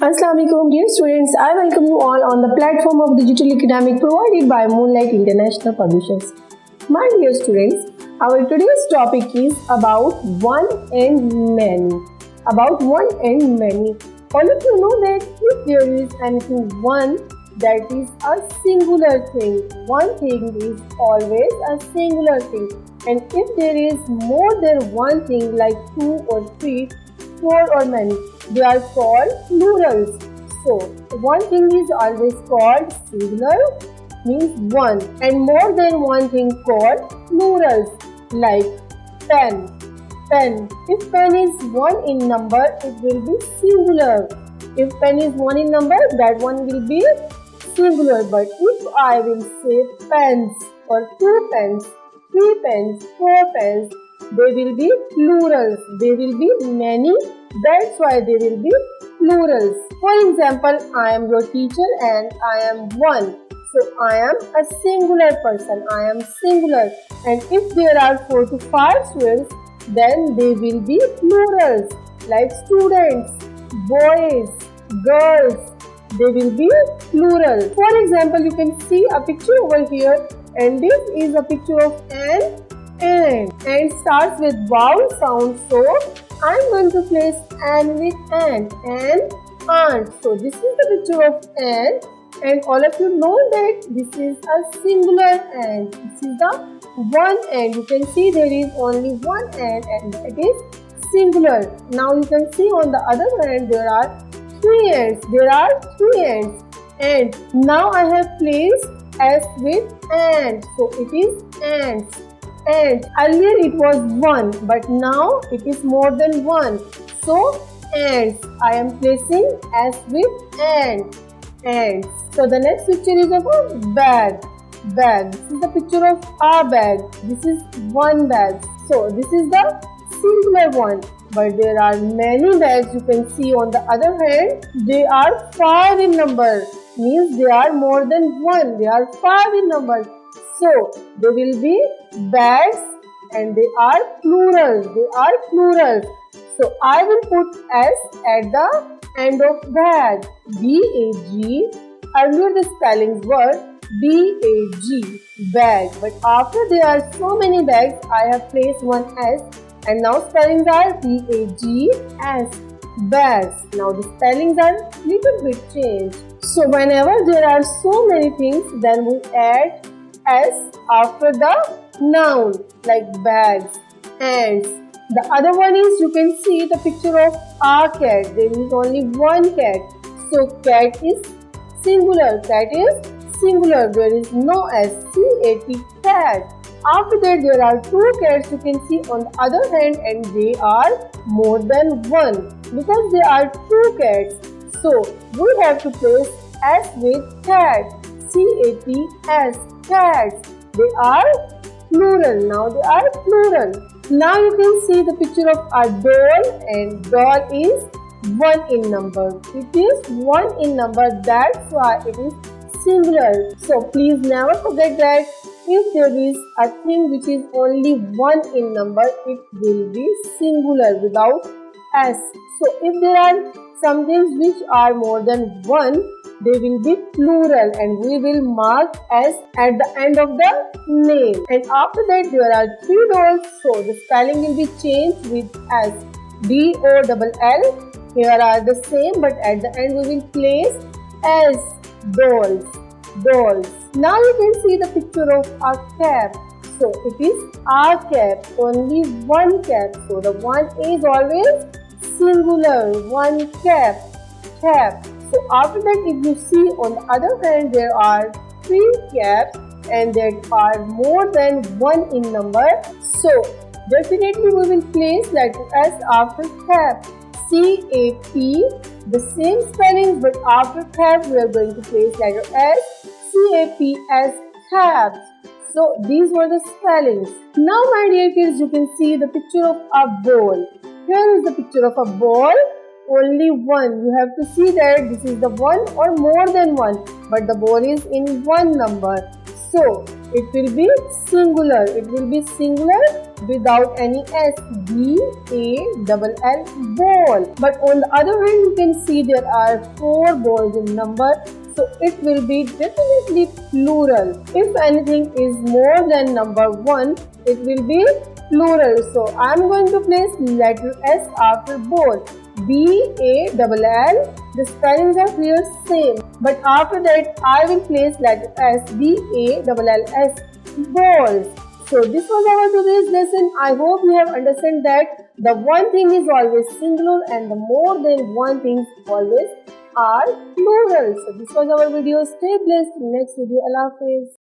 Assalamualaikum dear students, I welcome you all on the platform of digital academic provided by Moonlight International Publishers. My dear students, our today's topic is about one and many. About one and many. All of you know that if there is anything one, that is a singular thing. One thing is always a singular thing. And if there is more than one thing like two or three, four or many, they are called plurals. So, one thing is always called singular, means one, and more than one thing called plurals, like pen. Pen. If pen is one in number, it will be singular. If pen is one in number, that one will be singular. But if I will say pens or two pens, three pens, four pens, they will be plurals. They will be many. That's why they will be plurals. For example, I am your teacher and I am one. So I am a singular person. I am singular. And if there are 4 to 5 students, then they will be plurals. Like students, boys, girls. They will be plural. For example, you can see a picture over here, and this is a picture of an and starts with vowel sound. So I'm going to place an with an aunt. So this is the picture of an, and all of you know that this is a singular and. This is the one and. You can see there is only one and it is singular. Now you can see on the other hand there are three ants. There are three ants, and now I have placed s with and. So it is ants. And earlier it was one, but now it is more than one. So ants. I am placing s with and. Ants. So the next picture is of a bag. Bag. This is the picture of a bag. This is one bag. So this is the singular one. But there are many bags you can see on the other hand. They are 5 in number. Means they are more than one. They are 5 in number. So, they will be bags and they are plurals. They are plurals. So, I will put S at the end of bag. B-A-G. Earlier the spellings were B-A-G. Bag. But after there are so many bags, I have placed one S. And now spellings are B-A-G-S. Bags. Now the spellings are little bit changed. So, whenever there are so many things, then we add S after the noun like bags, ants. The other one is you can see the picture of a cat. There is only one cat. So cat is singular. Cat is singular. There is no S. C-A-T, cat. After that there are two cats you can see on the other hand, and they are more than one because there are two cats. So we have to place S with cat. C-A-T-S. Cats. They are plural. Now they are plural. Now you can see the picture of a doll, and doll is 1 in number. It is 1 in number. That's why it is singular. So please never forget that if there is a thing which is only 1 in number, it will be singular without S. So if there are some things which are more than 1, they will be plural, and we will mark S at the end of the name. And after that there are 3 dolls, so the spelling will be changed with S. D-O-L-L. Here are the same, but at the end we will place S. Dolls. Dolls. Now you can see the picture of a cap. So it is a cap, only one cap. So the one is always singular. One cap. Cap. So after that, if you see on the other hand, there are 3 caps and there are more than 1 in number. So definitely we will place letter S after cap. C-A-P, the same spelling, but after cap we are going to place letter S. C-A-P-S, caps. So these were the spellings. Now my dear kids, you can see the picture of a ball. Here is the picture of a ball. Only one. You have to see that this is the one or more than one, but the ball is in one number. So it will be singular. It will be singular without any S. B-A-L-L, ball. But on the other hand, you can see there are 4 balls in number. So it will be definitely plural. If anything is more than number 1, it will be plural. So I am going to place letter S after ball. B-A-L-L. The spellings are here same. But after that, I will place letter S. B-A-L-L-S. Balls. So this was our today's lesson. I hope you have understood that the one thing is always singular and the more than one thing always are plural. So this was our video. Stay blessed. Next video. Allah Hafiz.